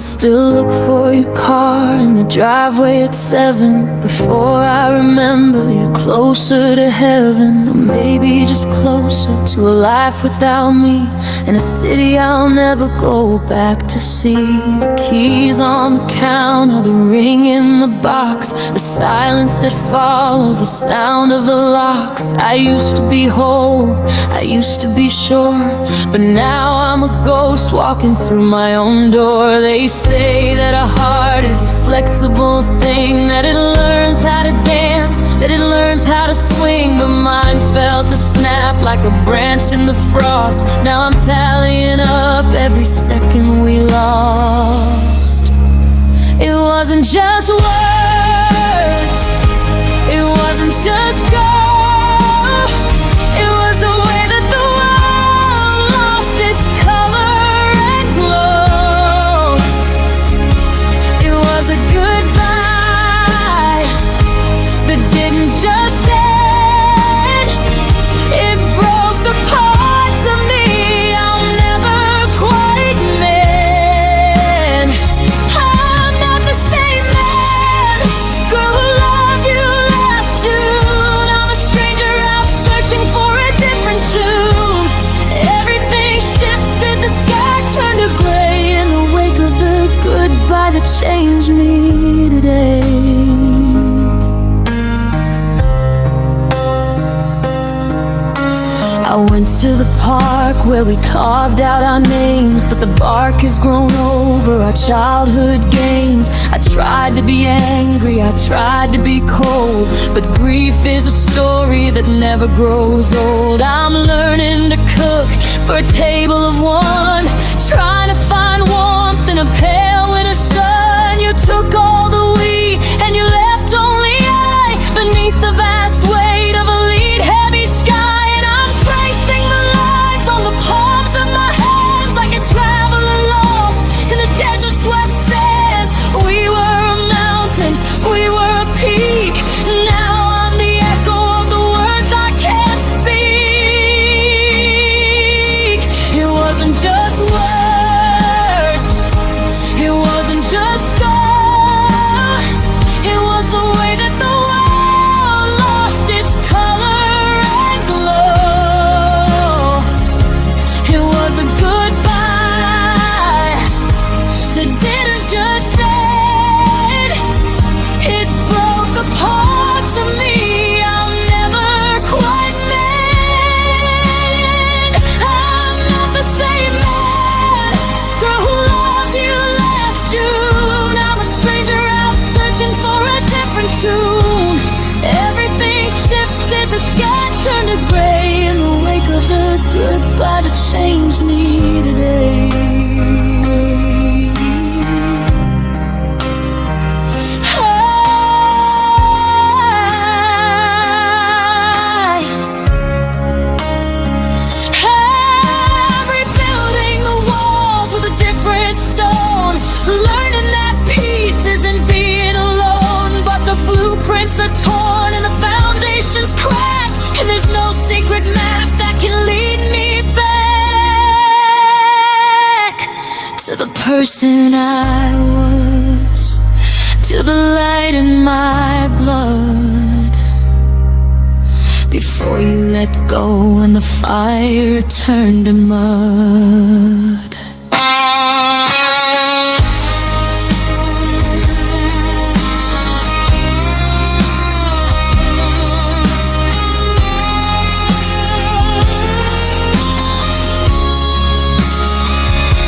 still look for your car in the driveway at 7. Before I remember, you're closer to heaven, or maybe just closer to a life without me, in a city I'll never go back to see. The keys on the counter, the ring in the box, the silence that follows the sound of the locks. I used to be whole, I used to be sure, but now I'm a ghost walking through my own door. They say that a heart is a flexible thing, that it learns how to dance, that it learns how to swing, but mine felt the snap like a branch in the frost. Now I'm tallying up every second we lost. It wasn't just words, it wasn't just go. It was the way that the world lost its color and glow. It was a goodbye that didn't just end, it broke the parts of me I'll never quite mend. I'm not the same man, girl who loved you last June. I'm a stranger out searching for a different tune. Everything shifted, the sky turned to gray in the wake of the goodbye that changed me today. I went to the park where we carved out our names, but the bark has grown over our childhood games. I tried to be angry, I tried to be cold, but grief is a story that never grows old. I'm learning to cook for a table of one, trying to find warmth in a pale winter sun. You took all the we and you left only I, beneath the vast weight of a lead heavy sky. And I'm tracing the lines on the palms of my hands like a traveler lost in the desert swept sands. We were a mountain, we were a peak, now I'm the echo of the words I can't speak. It wasn't just words, it wasn't just go. It was the way that the world lost its color and glow. It was a goodbye that didn't just end, it broke the parts of me I'll never quite mend. I'm not the same man, girl who loved you last June. I'm a stranger out searching for a different tune. Everything shifted, the sky turned to gray in the wake of the goodbye that changed me today. I'm rebuilding the walls with a different stone, learning that peace isn't being alone, but the blueprints are torn and the foundation's cracked, and there's no secret map that can lead me back to the person I was, to the light in my blood, before you let go and the fire turned to mud.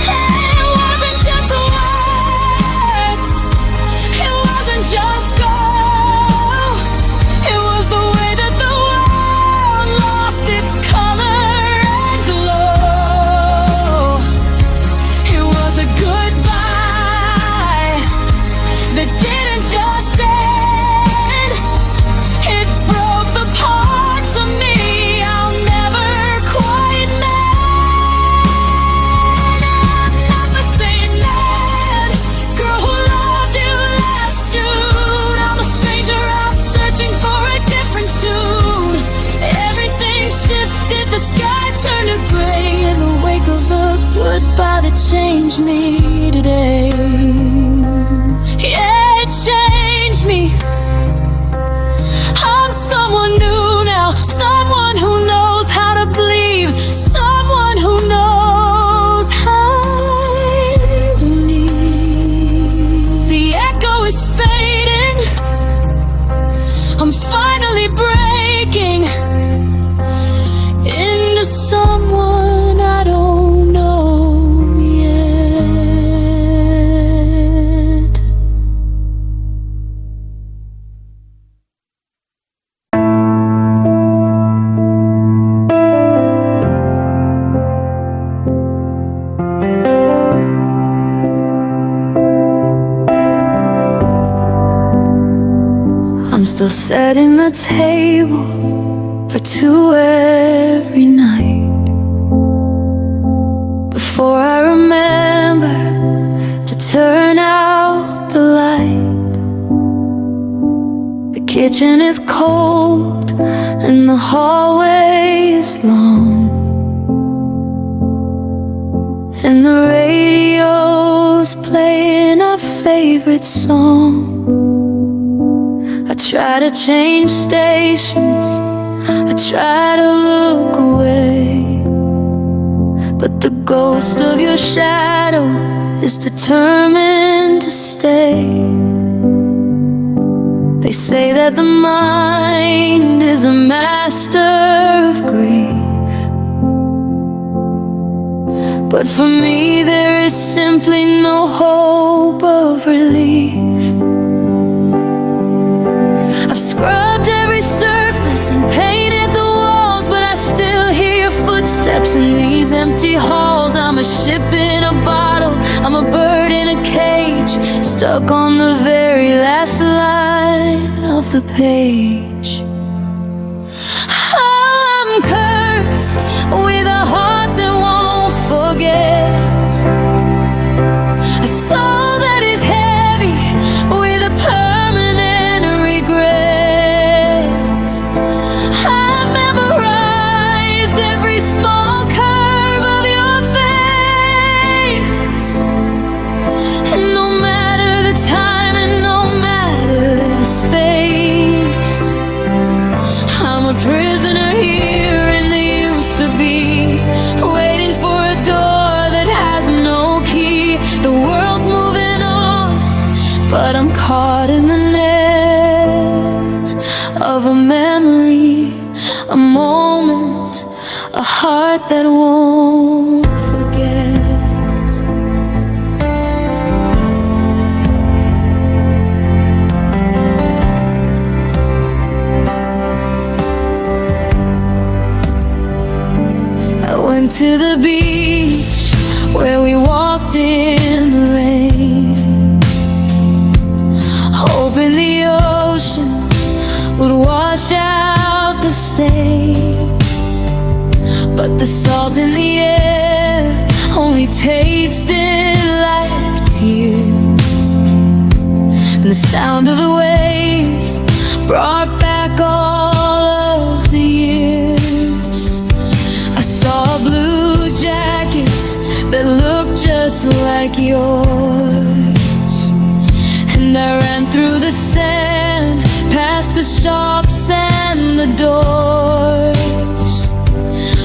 It wasn't just words, it wasn't just go. It was the way that the world lost its color and glow. It was a goodbye that didn't just end, it broke the parts of me I'll never quite mend. I'm not the same man, girl who loved you last June. I'm a stranger out searching for a different tune. Everything shifted, the sky turned to gray in the wake of a goodbye that changed me today. I'm still setting the table for two every night. Before I remember to turn out the light, the kitchen is cold and the hallway is long, and the radio's playing our favorite song. I try to change stations, I try to look away, but the ghost of your shadow is determined to stay. They say that the mind is a master of grief, but for me there is simply no hope of relief. I've scrubbed every surface and painted the walls, but I still hear your footsteps in these empty halls. I'm a ship in a bottle, I'm a bird in a cage, stuck on the very last line of the page. Oh, I'm cursed with a heart that won't forget, a soul that is heavy with a permanent regret. I've memorized every small curve of your face, and no matter the time and no matter the space, I'm a prisoner here in the used to be, waiting for a door that has no key. The world's moving on, but I'm caught in the net of a memory, a moment, a heart that won't forget. I went to the beach where we walked in the rain, hoping the ocean would wash out the stain. But the salt in the air only tasted like tears, and the sound of the waves brought back all of the years. I saw a blue jacket that looked just like yours, and I ran through the sand, past the shops and the doors,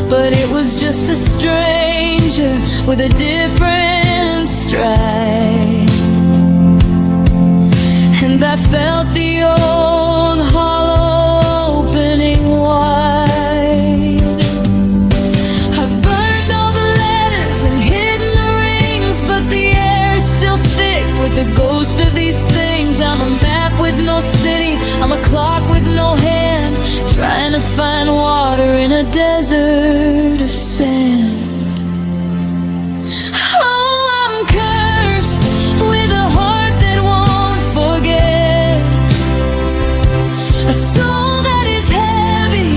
but it was just a stranger with a different stride, and I felt the old hollow opening wide. I've burned all the letters and hidden the rings, but the air is still thick with the ghost of these things. I'm a map with no city, I'm a clock with no hand, trying to find water in a desert of sand. Oh, I'm cursed with a heart that won't forget, a soul that is heavy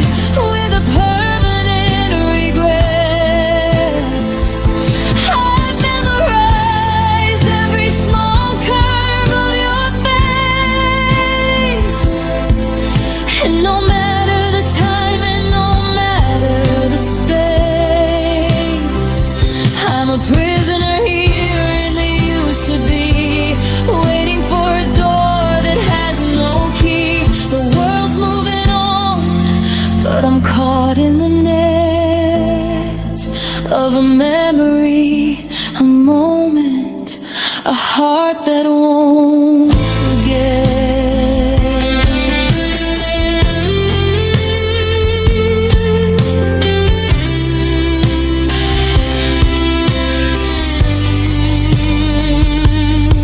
with a permanent regret. I've memorized every small curve of your face, and no matter the time and no matter the space, I'm a prisoner here in the used to be, waiting for a door that has no key. The world's moving on, but I'm caught in the net of a memory, a moment, a heart that won't forget.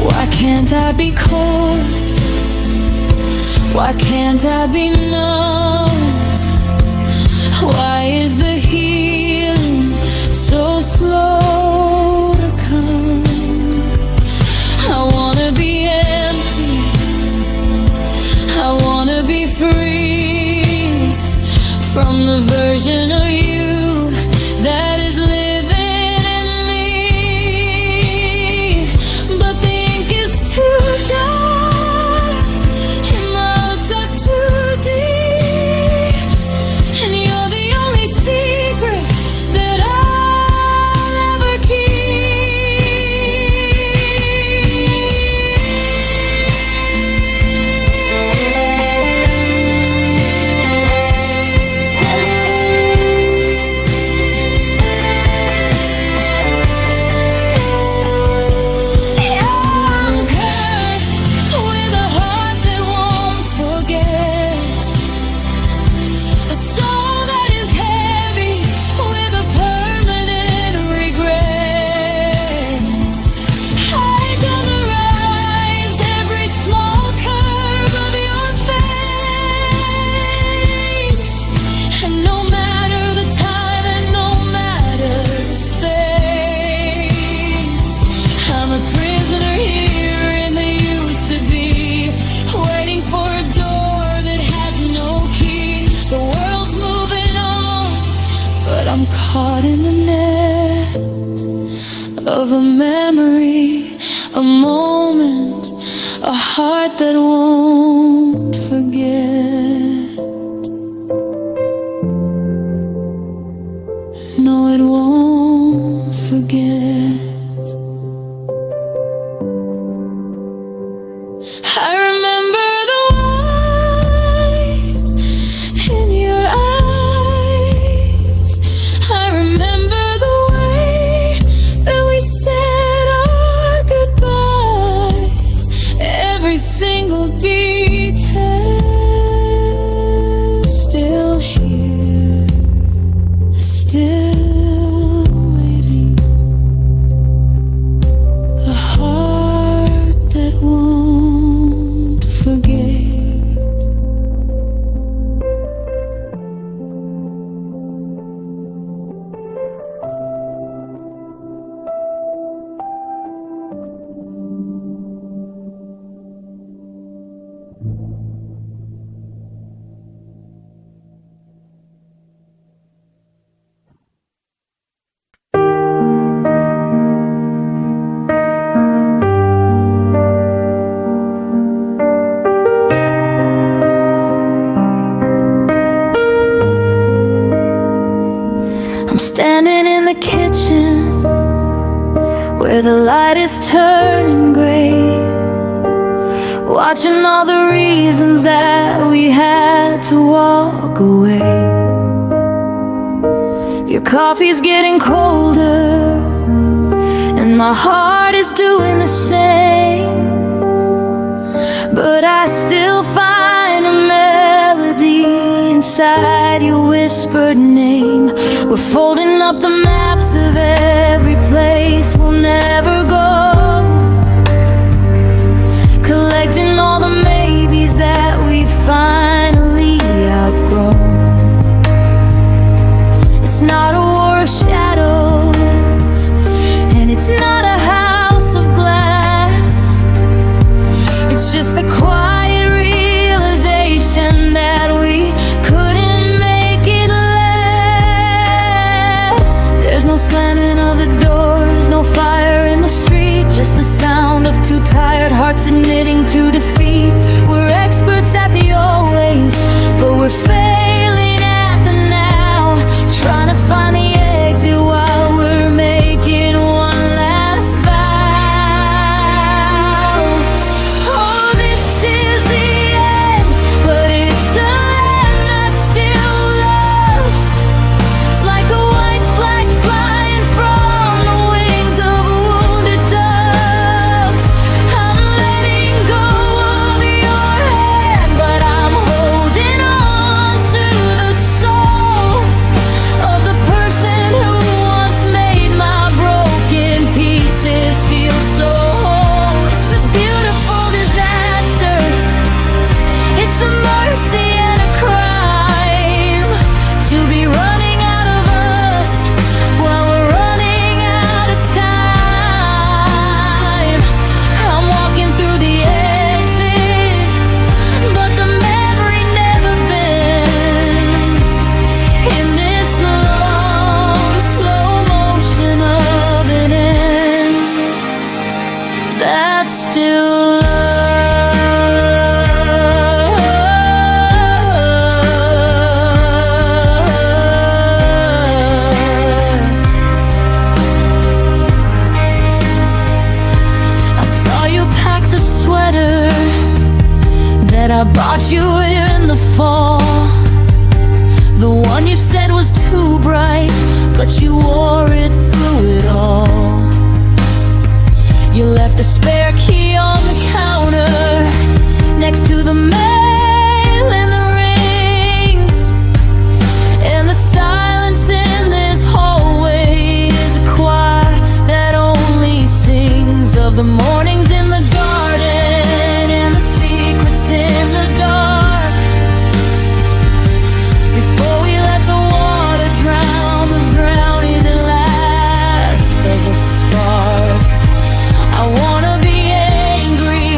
Why can't I be cold? Why can't I be numb? Why is the healing so slow to come? I wanna be empty, I wanna be of a memory, a moment, a heart that won't forget. No, it won't forget. I remember the light in your eyes. I remember the way that we said our goodbyes. Every single detail still here, still waiting. A heart that won't forget. I'm standing in the kitchen where the light is turning gray, watching all the reasons that we had to walk away. Your coffee's getting colder and my heart is doing the same, but I still find a melody inside your whispered name. We're folding up the maps of every place we'll never go, collecting all the maybes that we finally outgrown. It's not a war of shadows, and it's not a house of glass. It's just the quiet realization that we couldn't make it last. There's no slamming of the doors, no fire in the street, just the sound of two tired hearts admitting to defeat. We're experts at the always, but we're failing at the now, trying to find the exit while we're making one last vow. Oh, this is the end, but it's a land that still loves, like a white flag flying from the wings of wounded doves. I'm letting go of your hand, but I'm holding on to the soul of the person who once made my broken pieces feel so whole. It's a beautiful disaster, it's a mercy and a crime to be running out of us while we're running out of time. I'm walking through the exit, but the memory never bends. In this long, slow motion of an end, that's still love. I saw you pack the sweater that I bought you in the fall, the one you said was too bright, but you wore it through it all. You left a spare key on the counter next to the mail and the rings, and the silence in this hallway is a choir that only sings of the mornings in the garden and the secrets in the dark. Before we let the water drown the brownie, the last of a spark. I wanna be angry,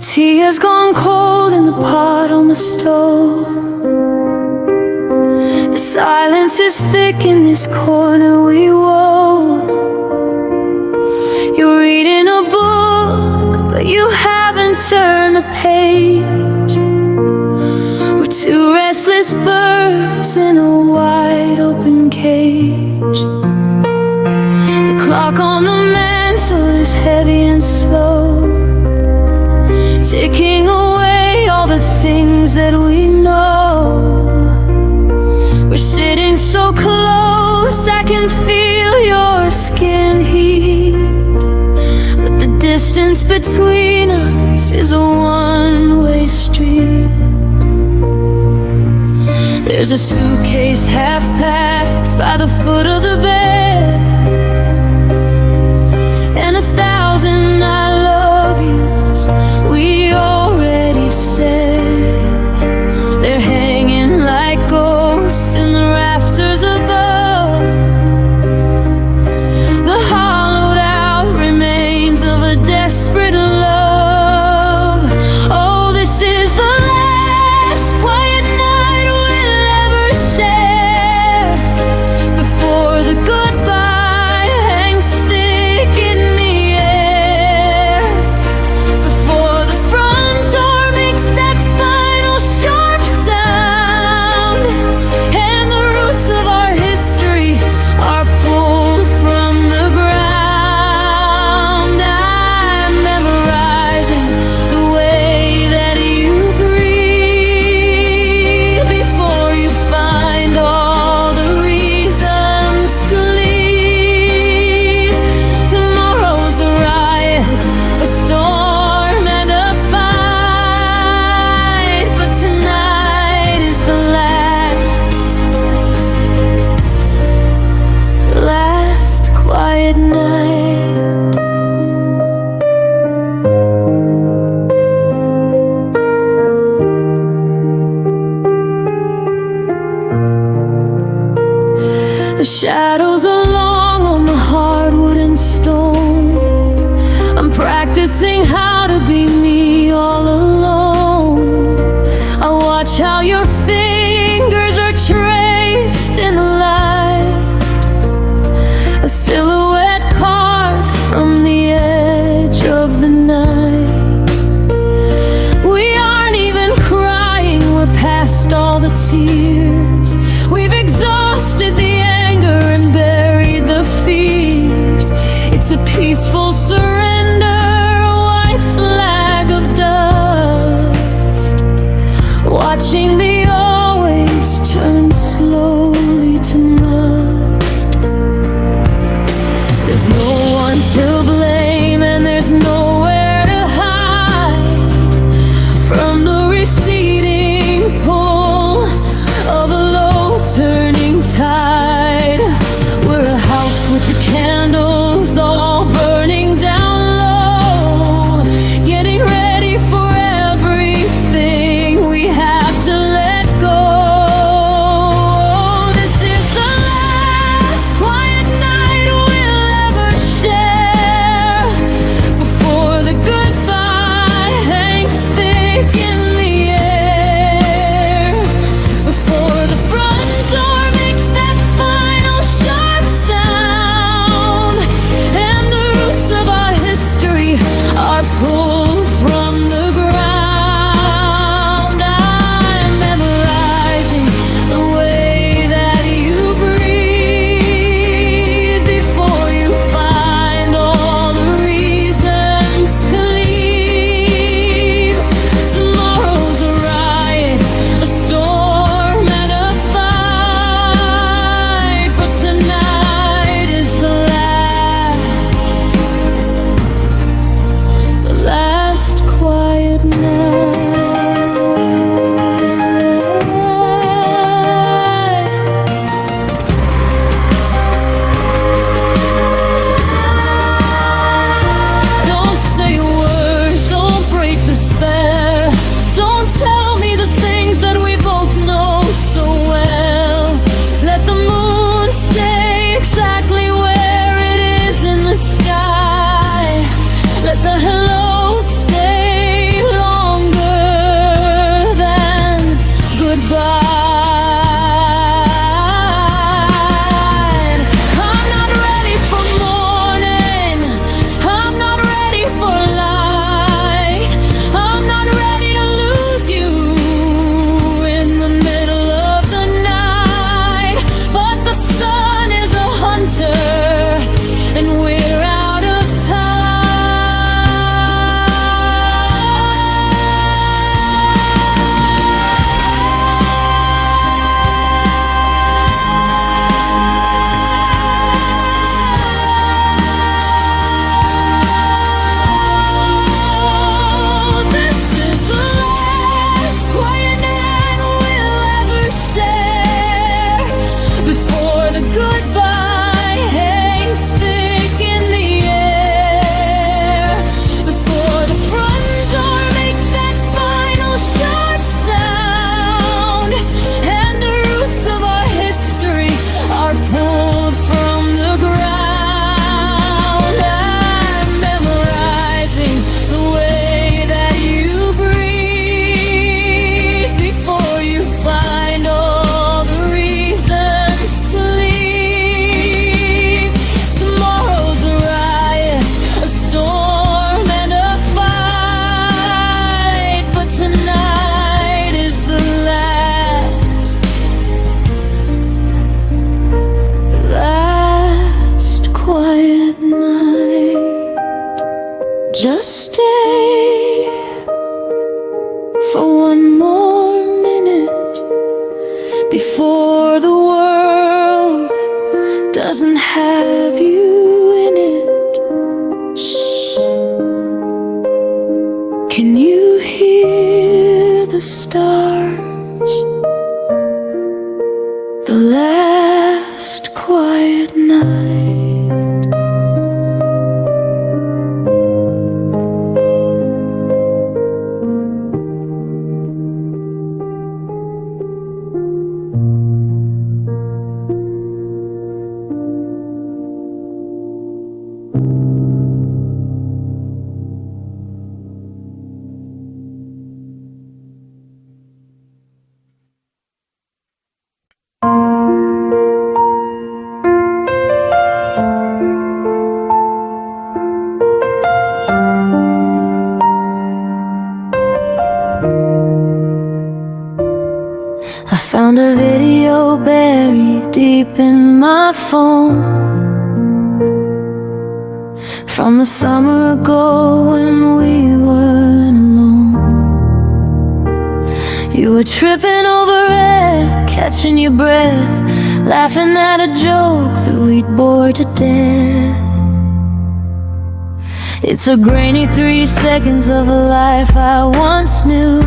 tea has gone cold in the pot on the stove. The silence is thick in this corner we wove. You're reading a book, but you haven't turned the page. We're two restless birds in a wide open cage. The clock on the mantle is heavy and slow, ticking away all the things that we know. We're sitting so close, I can feel your skin heat, but the distance between us is a one-way street. There's a suitcase half packed by the foot of the bed, and 1,000 I love yous we already said. They're hanging like ghosts in the rafters above, the hollowed out remains of a desperate love. Oh, this is the last quiet night we'll ever share before the goodbye hangs thick in the air, before the front door makes that final sharp sound, and the roots of our history are pulled from the ground. I'm memorizing the way that you breathe before you find all the reasons to leave. Tomorrow's a riot, a storm and a fight, but tonight is the last quiet night. The shadows are long on the hardwood and stone. I'm practicing how to be me all alone. I watch how your fingers are traced in the light, a silhouette carved from the edge of the night. We aren't even crying, we're past all the tears. We've exhausted the anger and buried the fears. It's a peaceful surrender, a white flag of dust, watching the always turn slowly to must. There's no one to blame and there's nowhere to hide from the receding pull of a low turning tide. We're a house with the candles all burning down low, getting ready for everything we have to let go. This is the last quiet night we'll ever share before the goodbye hangs thick in the air, before the front door makes that final sharp sound, Just stay for one more minute before the world doesn't have you in it. Shh. Can you hear the stars? The last quiet night. I found a video buried deep in my phone from the summer ago when we weren't alone. You were tripping over it, catching your breath, laughing at a joke that we'd bored to death. It's a grainy 3 seconds of a life I once knew,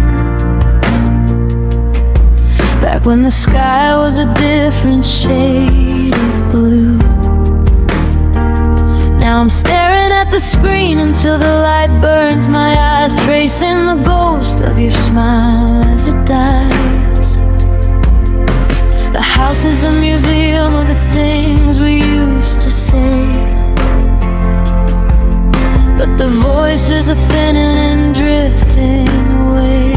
back when the sky was a different shade of blue. Now I'm staring at the screen until the light burns my eyes, tracing the ghost of your smile as it dies. The house is a museum of the things we used to say, but the voices are thinning and drifting away.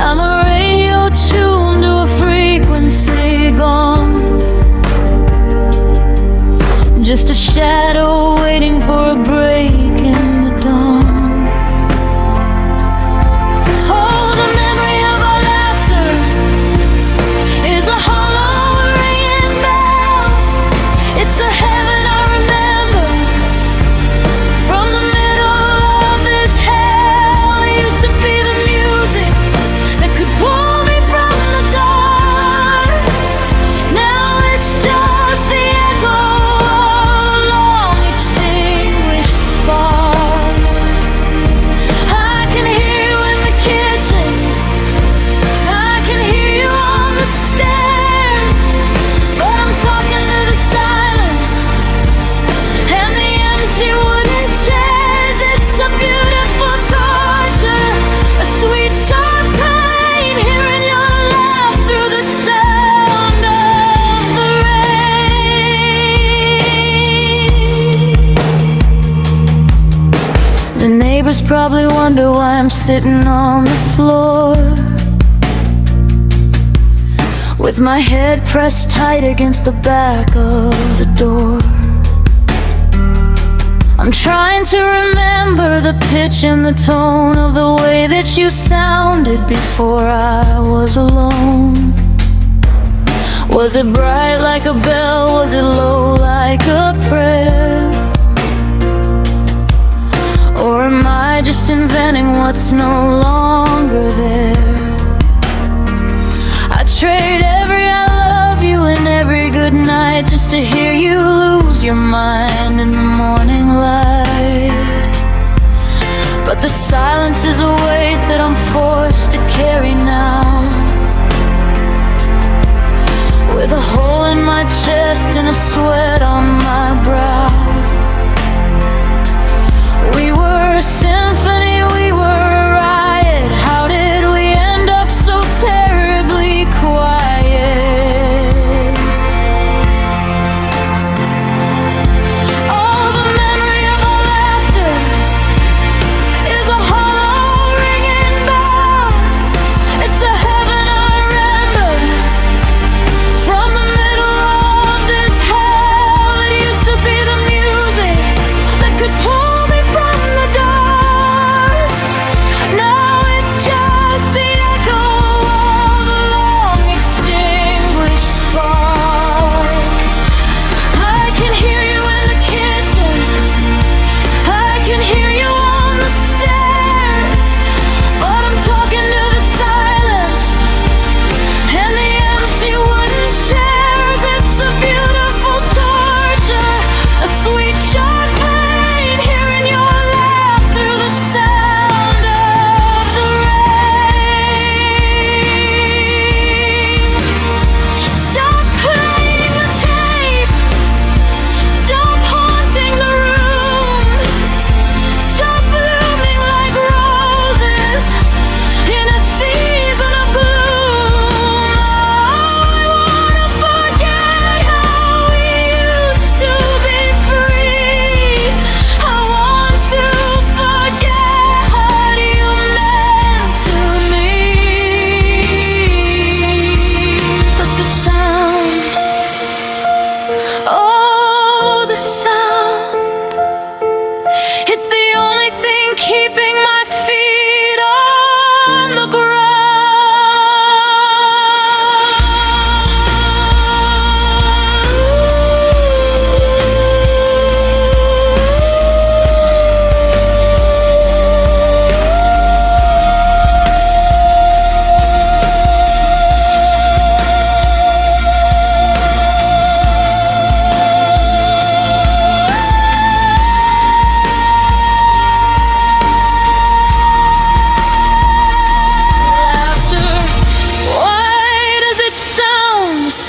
I'm a radio tuned to a frequency gone, just a shadow waiting for a break in the dawn. Oh, the memory of our laughter is a hollow ringing bell. It's the heaven I remember from the middle of this hell. It used to be the music that could pull me from the dark. Now it's just the echo of a long extinguished spark. I can hear you in the kitchen, I can hear you on the stairs, but I'm talking to the silence and the empty wooden chairs. It's a beautiful torture, a sweet sharp pain, hearing your laugh through the sound of the rain. The neighbors probably wonder why I'm sitting on the floor, with my head pressed tight against the back of the door. I'm trying to remember the pitch and the tone of the way that you sounded before I was alone. Was it bright like a bell? Was it low like a prayer? Or am I just inventing what's no longer there? I trade every I love you and every good night just to hear you lose your mind in the morning light. But the silence is a weight that I'm forced to carry now, with a hole in my chest and a sweat on my brow. We were a symphony, we were a riot. How did we end up so terribly quiet? Oh, the memory of our laughter is a hollow ringing bell. It's a heaven I remember from the middle of this hell. It used to be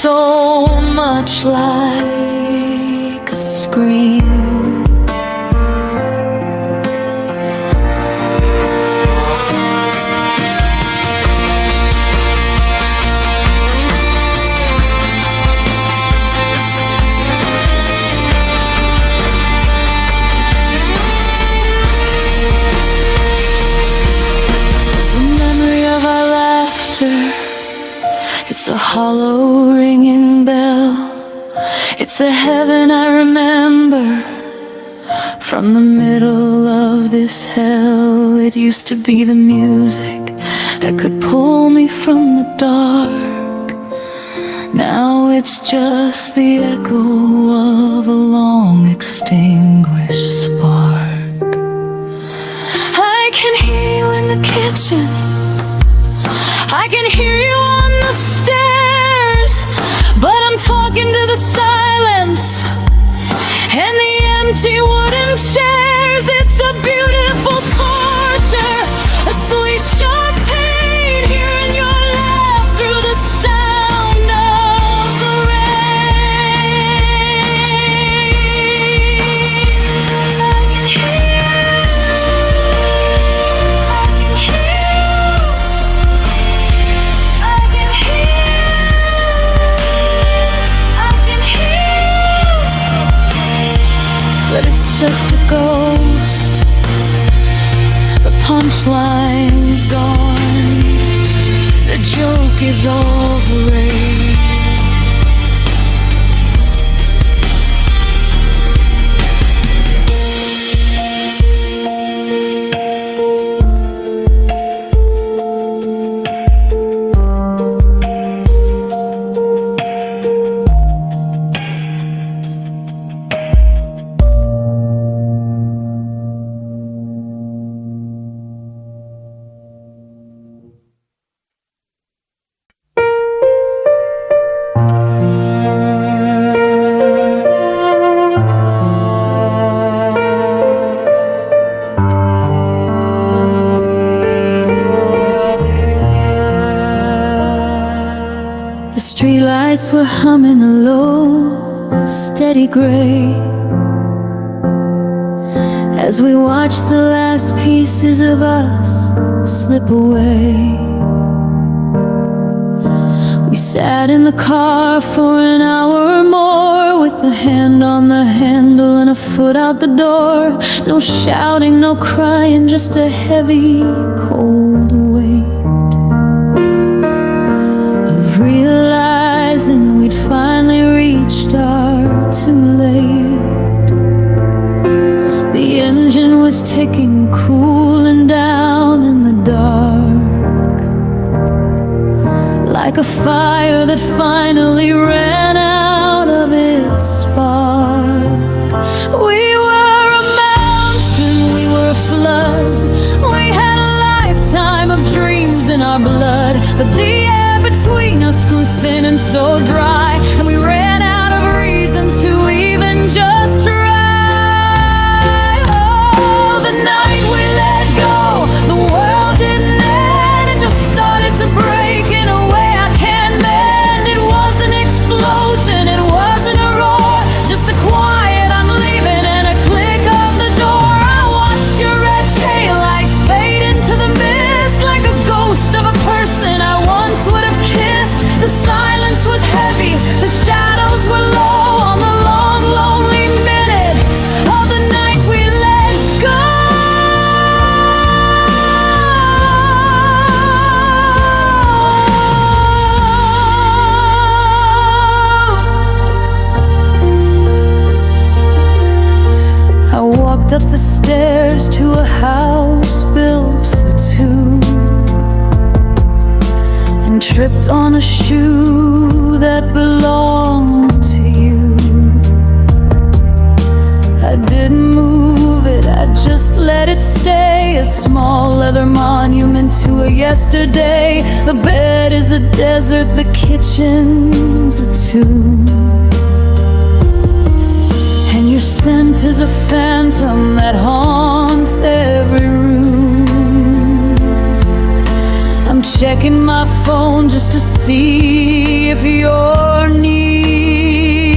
so much like a scream. It's a hollow ringing bell. It's a heaven I remember from the middle of this hell. It used to be the music that could pull me from the dark. Now it's just the echo of a long extinguished spark. I can hear you in the kitchen, I can hear you on the stairs, but I'm talking to the silence and the empty wooden chairs. It's a beautiful torture, a sweet sharp pain, hearing your laugh through the sound of the rain. I can hear but it's just a ghost. The punchline's gone, the joke is over. The streetlights were humming a low, steady gray as we watched the last pieces of us slip away. We sat in the car for an hour or more, with a hand on the handle and a foot out the door. No shouting, no crying, just a heavy, cold weight of realizing we'd finally reached our too late. The engine was ticking, cooling down in the dark, like a fire that finally ran out of its spark. We were a mountain, we were a flood, we had a lifetime of dreams in our blood, but the air between us grew thin and so dry, and we ran out of reasons to even just try. Oh, the night we let go, the world didn't end, it just started to break in a way I can't mend. It was an explosion, it wasn't a roar, just a quiet I'm leaving and a click of the door. I watched your red taillights fade into the mist, like a ghost of a person I once would have kissed. The silence was heavy, the shadows were low on the long, lonely minute of the night we let go. I walked up the stairs to a house built for two, and tripped on a shoe that belonged to you. I didn't move it, I just let it stay, a small leather monument to a yesterday. The bed is a desert, the kitchen's a tomb, and your scent is a phantom that haunts every room. I I'm checking my phone just to see if you're near,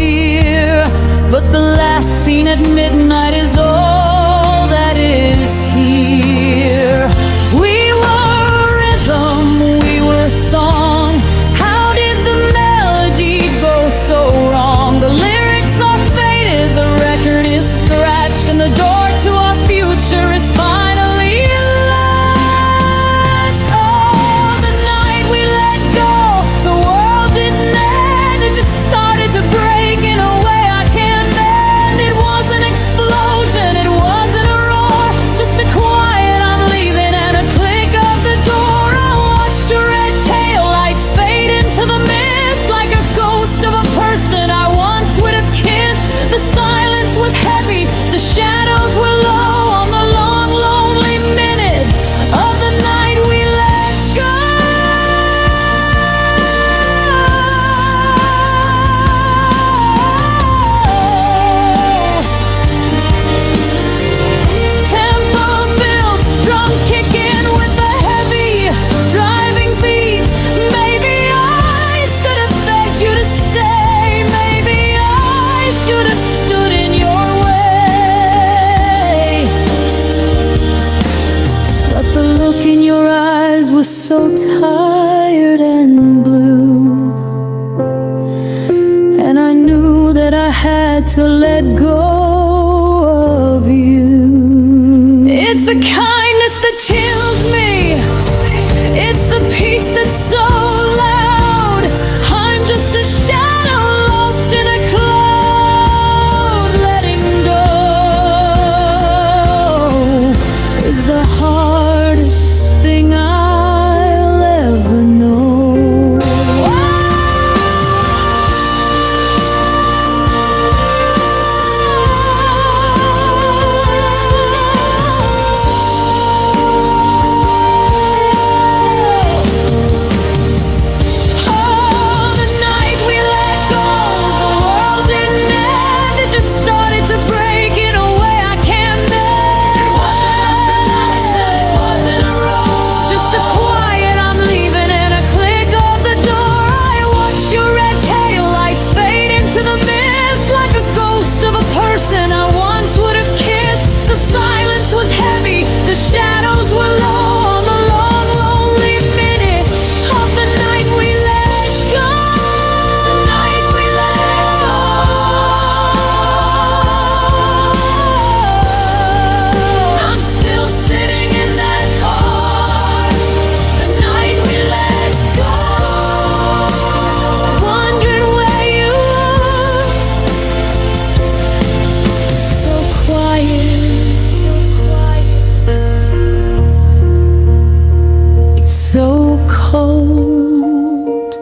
but the last scene at midnight is all that is here. We were a rhythm, we were a song. How did the melody go so wrong? The lyrics are faded, the record is scratched, and the door to our future is finally latched. Oh, the night we let go, the world didn't end, it just started to break in a way I can't bend. It was an explosion, it wasn't a roar, just a quiet I'm leaving and a click of the door. I watched your red tail lights fade into the mist like a ghost of a person I once would have kissed. The silence was heavy, the shadows were low on the long, lonely minute of the night we let go. Tempo builds, drums kick in with a heavy, driving beat. Maybe I should have begged you to stay. Maybe I should have stood in your way. But the look in your eyes was so tired and blue, and I knew that I had to let go of you. It's the kindness that chills me, it's the peace that's so loud. I'm just a shadow lost in a cloud. Letting go is the hardest thing I'll ever know. Oh, the night we let go, the world didn't end, it just started to break in a way I can't bend. It wasn't a road, just a quiet I'm leaving and a click of the door. I watch your red tail lights fade into the mist like a ghost of a person I once would have kissed. The silence was heavy, the shadows were low on the long, lonely minute of the night we let go. The night we let go. I'm still sitting in that car. The night we let go. Wondering where you are. It's so quiet, so quiet. It's so cold.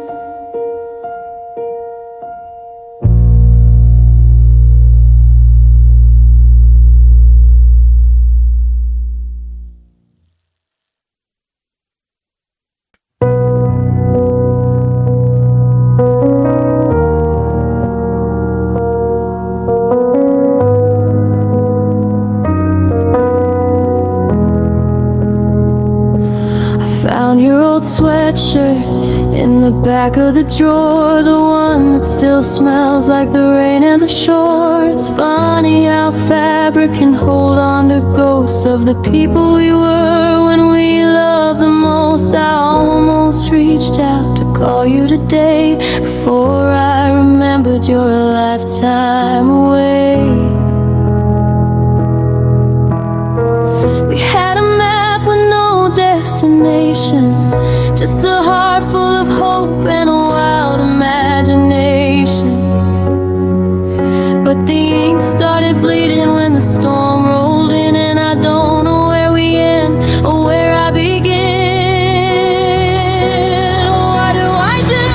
I found your old sweatshirt in the back of the drawer, the one that still smells like the rain and the shore. It's funny how fabric can hold on to ghosts of the people we were when we loved the most. I almost reached out to call you today before I remembered you're a lifetime away. We had a map with no destination, just a heart full of hope and a wild imagination. But the ink started bleeding when the storm rolled in, and I don't know where we end or where I begin. What do I do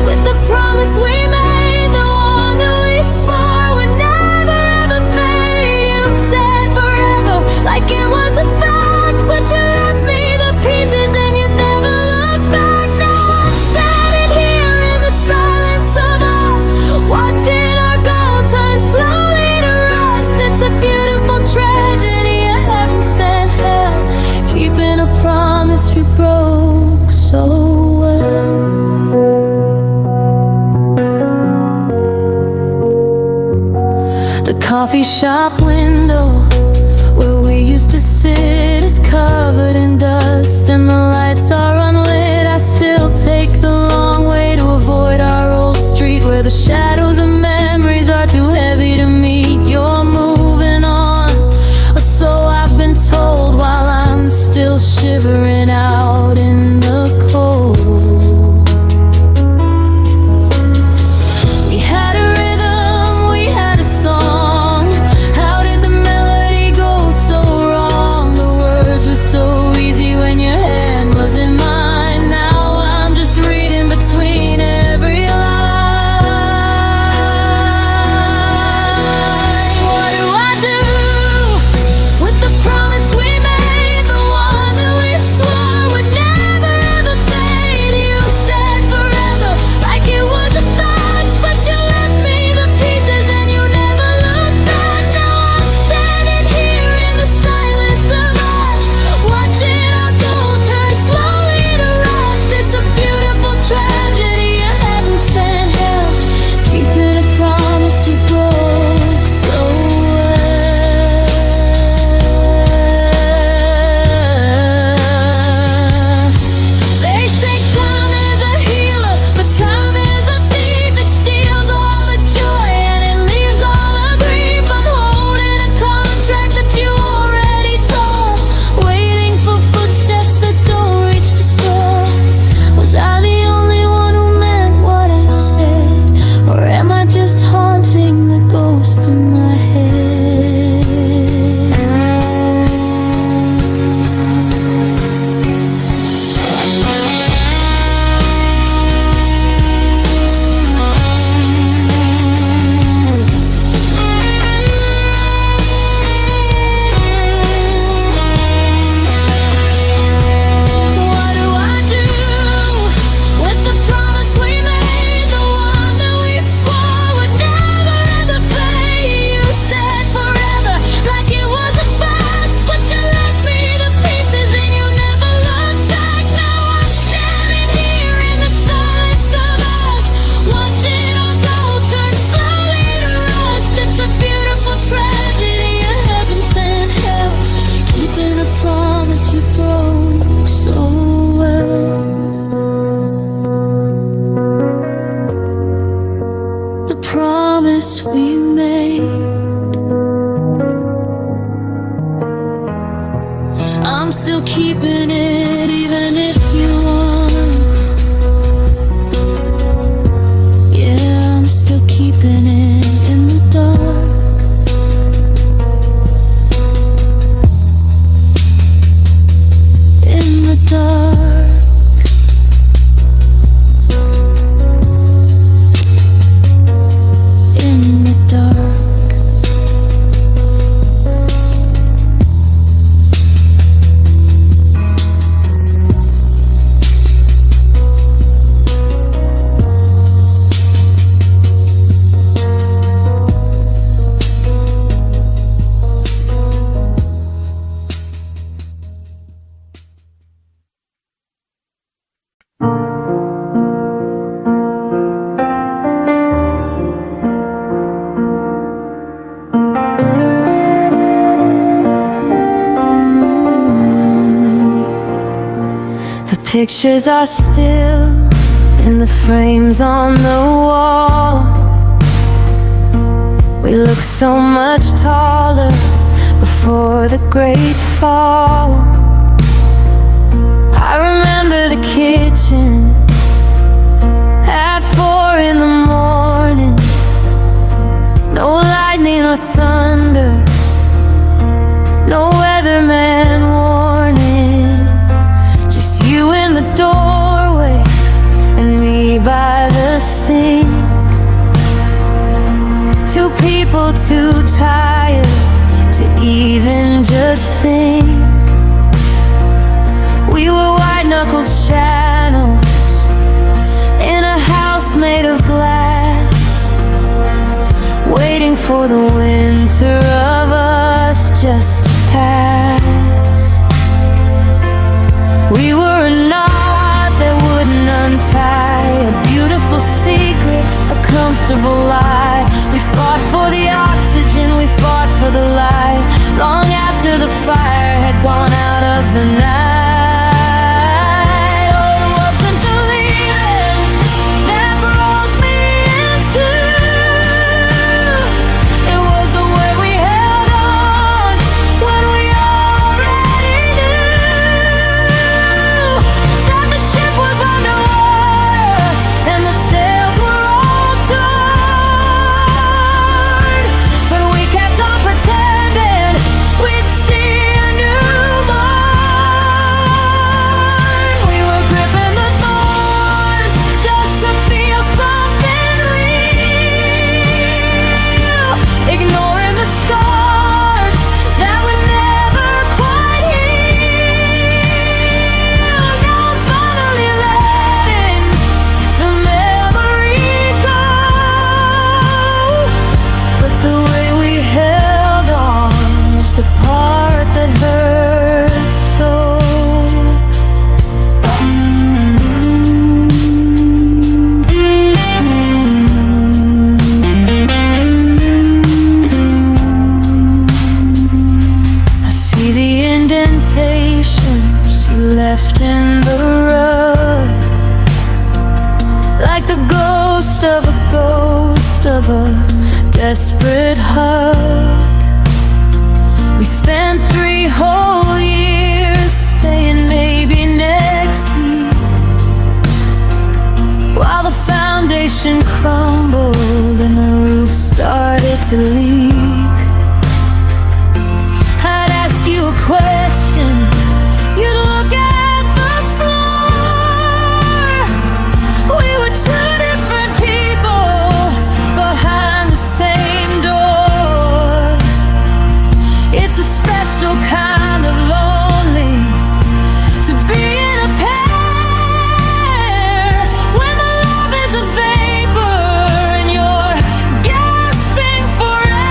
with the promise we made, the one that we swore would never ever fade? You said forever, like it was a fact, but you left me the pieces and you never looked back. Now I'm standing here in the silence of us, watching our gold turn slowly to rust. It's The coffee shop window where we used to sit is covered in dust, and the lights are unlit. I still take the long way to avoid our old street, where the shadows of memories are too heavy to meet. You're moving on, or so I've been told, while I'm still shivering out in the cold. Promise we made, I'm still keeping it, even if you want. Yeah, I'm still keeping it in the dark. In the dark. Pictures are still in the frames on the wall. We look so much taller before the great fall. I remember the kitchen at 4 in the morning. No lightning or thunder, no weatherman warning. Just you in the doorway and me by the sink. Two people too tired to even just think. We were white-knuckled shadows in a house made of glass, waiting for the winter of us just to pass. We were a knot that wouldn't untie, a beautiful secret, a comfortable lie. We fought for the oxygen we fought for the light, long after the fire had gone out of the night. Left in the rug, like the ghost of a desperate hug. We spent 3 whole years saying maybe next week, while the foundation crumbled and the roof started to leak. I'd ask you a question, you'd look at kind of lonely to be in a pair when the love is a vapor and you're gasping for air.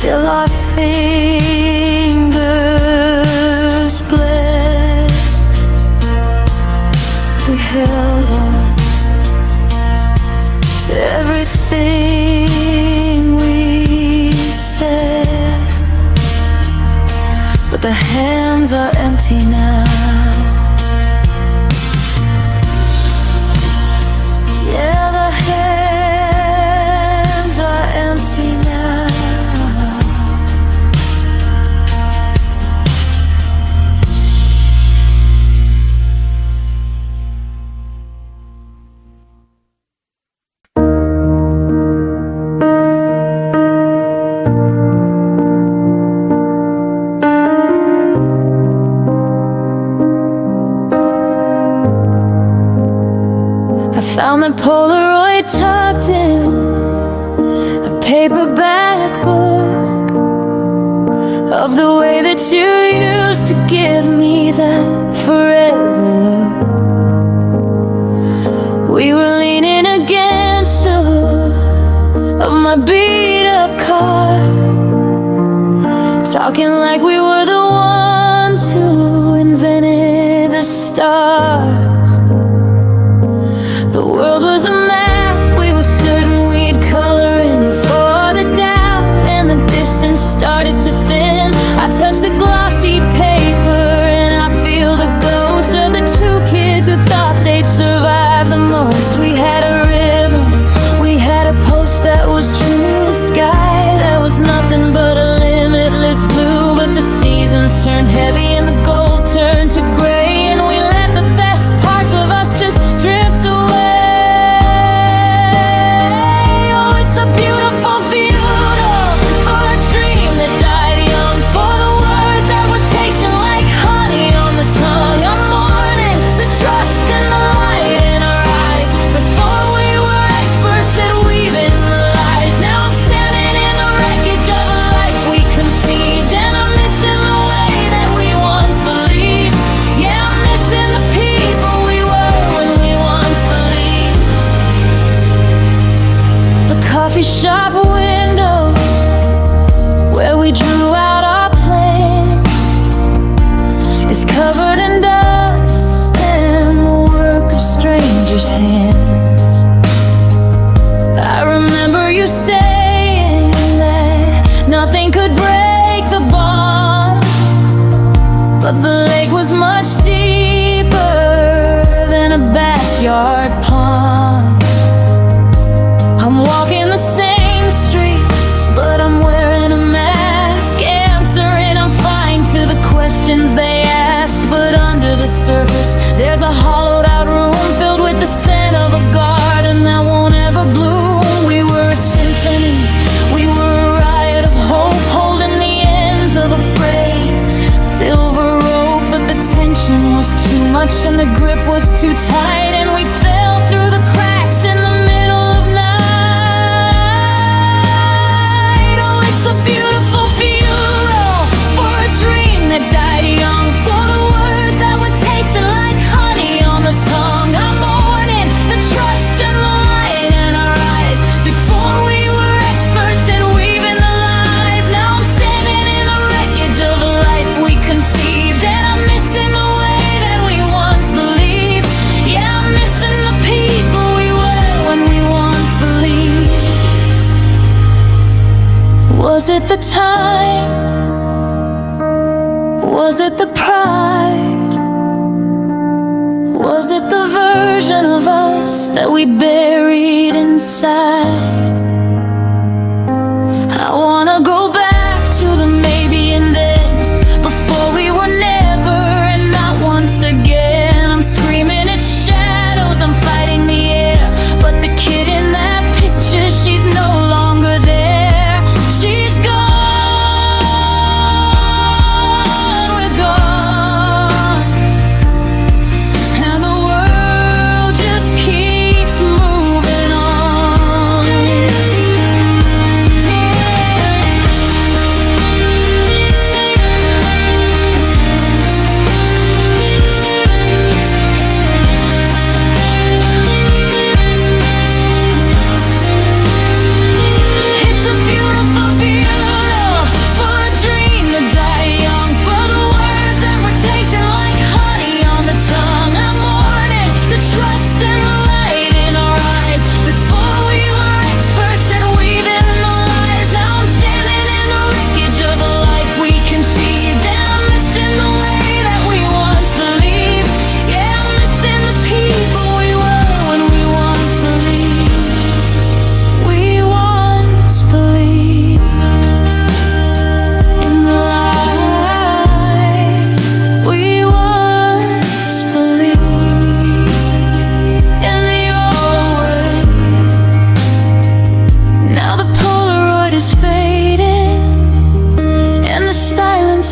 till our fingers bled. We held on to everything we said, but the hands are empty now. Yeah, the hands are empty now. Found the Polaroid tucked in a paperback book of the way that you used to give me that forever look. We were leaning against the hood of my beat-up car, talking like we were the ones who invented the stars. The world was a map, we were certain we'd color in for the doubt, and the distance started to thin. I touched the glossy paper and I feel the ghost of the two kids who thought they'd survive the most. We had a river, we had a post that was true, the sky that was nothing but a limitless blue. But the seasons turned heavy and the gold turned to gray, and we let the best parts of us just drift away. Coffee shop window where we drew out our plans is covered in dust and the work of strangers' hands. I remember you saying that nothing could break the bond, but the lake was much deeper than a backyard pond. I'm walking the same streets, but I'm wearing a mask, answering I'm fine to the questions they ask. But under the surface, there's a hollowed out room filled with the scent of a garden that won't ever bloom. We were a symphony, we were a riot of hope, holding the ends of a freight silver rope. But the tension was too much and the grip was too tight, and we fell through the cracks in the middle of night. It's a beautiful funeral for a dream that died young, for the words that were tasting like honey on the tongue. I'm mourning the trust and the light in our eyes. Before we were experts at weaving the lies, now I'm standing in the wreckage of a life we conceived, and I'm missing the way that we once believed. Yeah, I'm missing the people we were when we once believed. Was it the time? Was it the pride? Was it the version of us that we buried inside? I wanna go back to the maybe and then, before we were never and not once again. I'm screaming at shadows, I'm fighting the air, but the kid in that picture, she's no longer there. She's gone.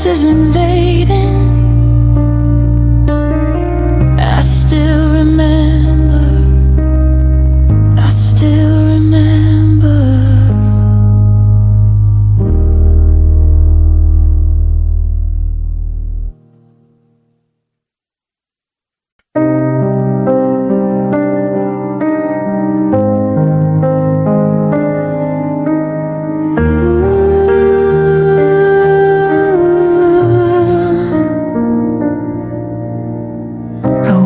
voices invading. I still remember, I still remember.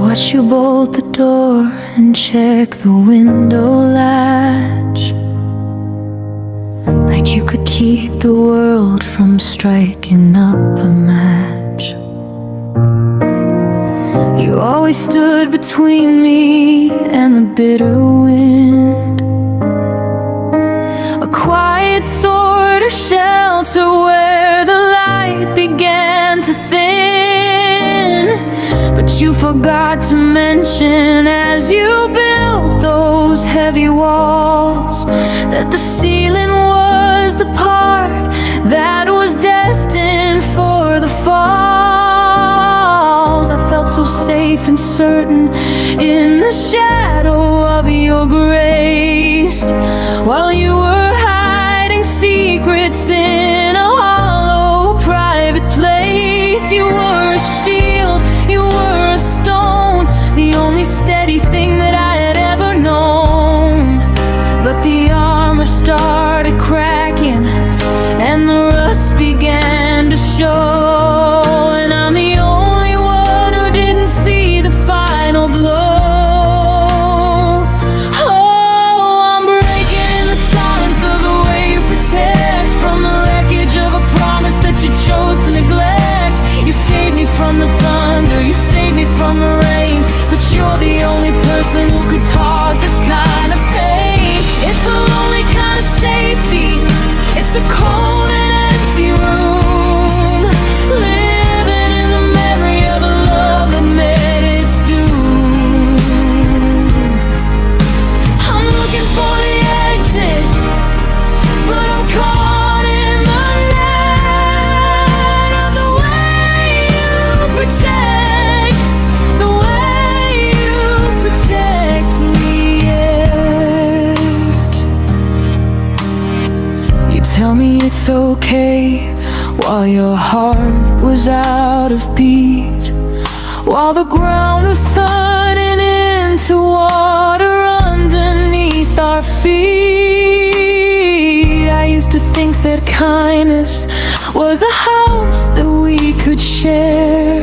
Watch you bolt the door and check the window latch, like you could keep the world from striking up a match. You always stood between me and the bitter wind, a quiet sort of shelter where the light began to thin. But you forgot to mention, as you built those heavy walls, that the ceiling was the part that was destined for the falls. I felt so safe and certain in the shadow of your grace, while you were hiding secrets in a hollow private place. You were a shield, you were a stone, the only steady thing that I had ever known. But the armor started cracking and the rust began to show, and I'm the only one who didn't see the final blow. Oh, I'm breaking in the silence of the way you protect, from the wreckage of a promise that you chose to neglect. You saved me from the thunder, you saved me from the rain, but you're the only person who could cause this kind of pain. It's a lonely kind of safety, it's a cold and empty room, living in the memory of a love that met its doom. I'm looking for the exit, but I'm caught in the net of the way you protect, the way you protect me yet. You tell me it's okay while your heart was out of beat, while the ground was turning into water underneath our feet. I used to think that kindness was a house that we could share,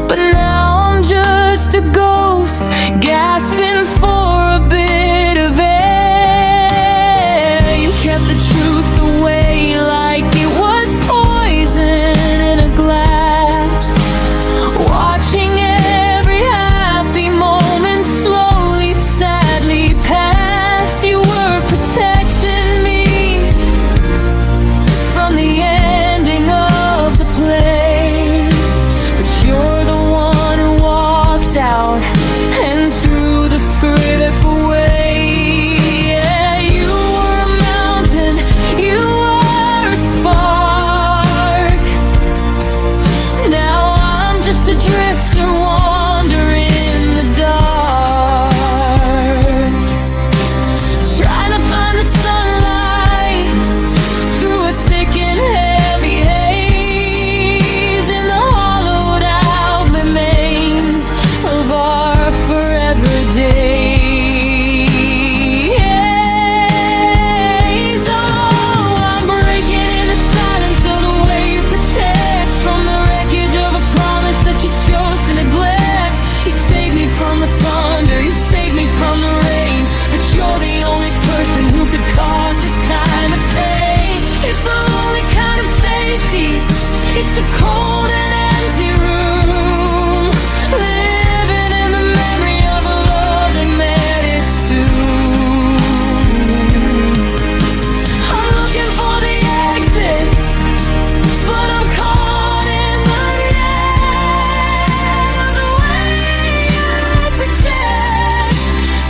but now I'm just a ghost gasping for a bit of air. You kept the truth away like it was poison in a glass, watching every happy moment slowly, sadly pass. You were protecting me from the ending of the play, but you're the one who walked out and threw the script away. Yeah, you were a mountain, you were a spark. Now I'm just a drifter wandering in the dark, trying to find the sunlight through a thick and heavy haze, in the hollowed out remains of our forever days. Oh, I'm breaking in the silence of the way you protect, from the wreckage of a promise that you chose to neglect. You saved me from the thunder, you saved me from the rain, but you're the only person who could cause this kind of pain. It's a lonely kind of safety, it's a cold and empty room, living in the memory of a love that met its doom. I'm looking for the exit, but I'm caught in the net of the way you protect,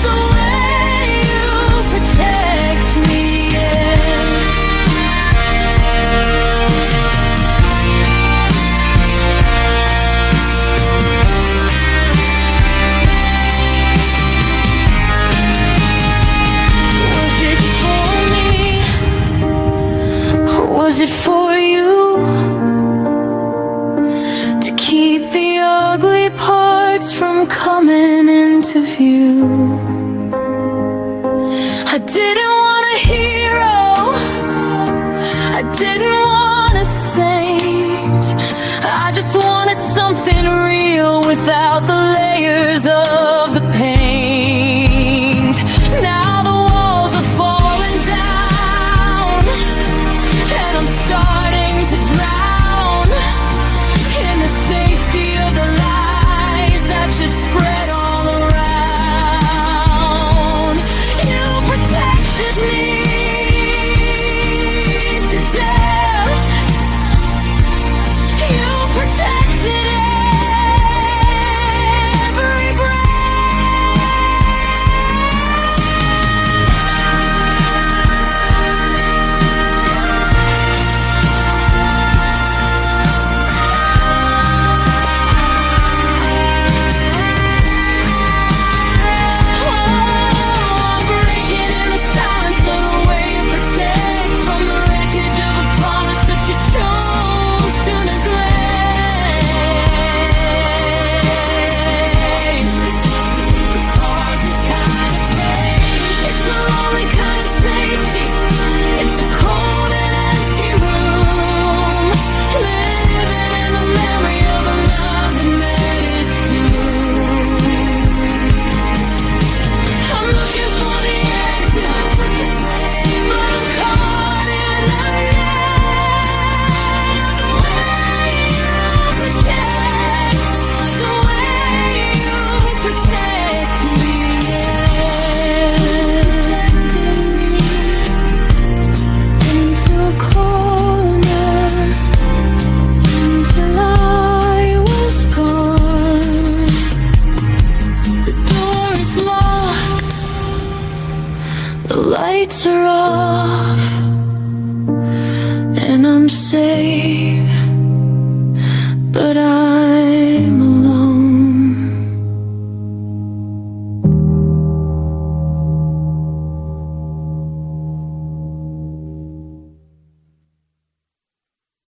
the way you protect me, yeah. coming into view. I didn't want a hero, I didn't want a saint. I just wanted something real without the layers of the paint. Now the walls are falling down, and I'm starting to drown in the safety of the lies that just spread all around. You protected me to death. You protected every the lights are off.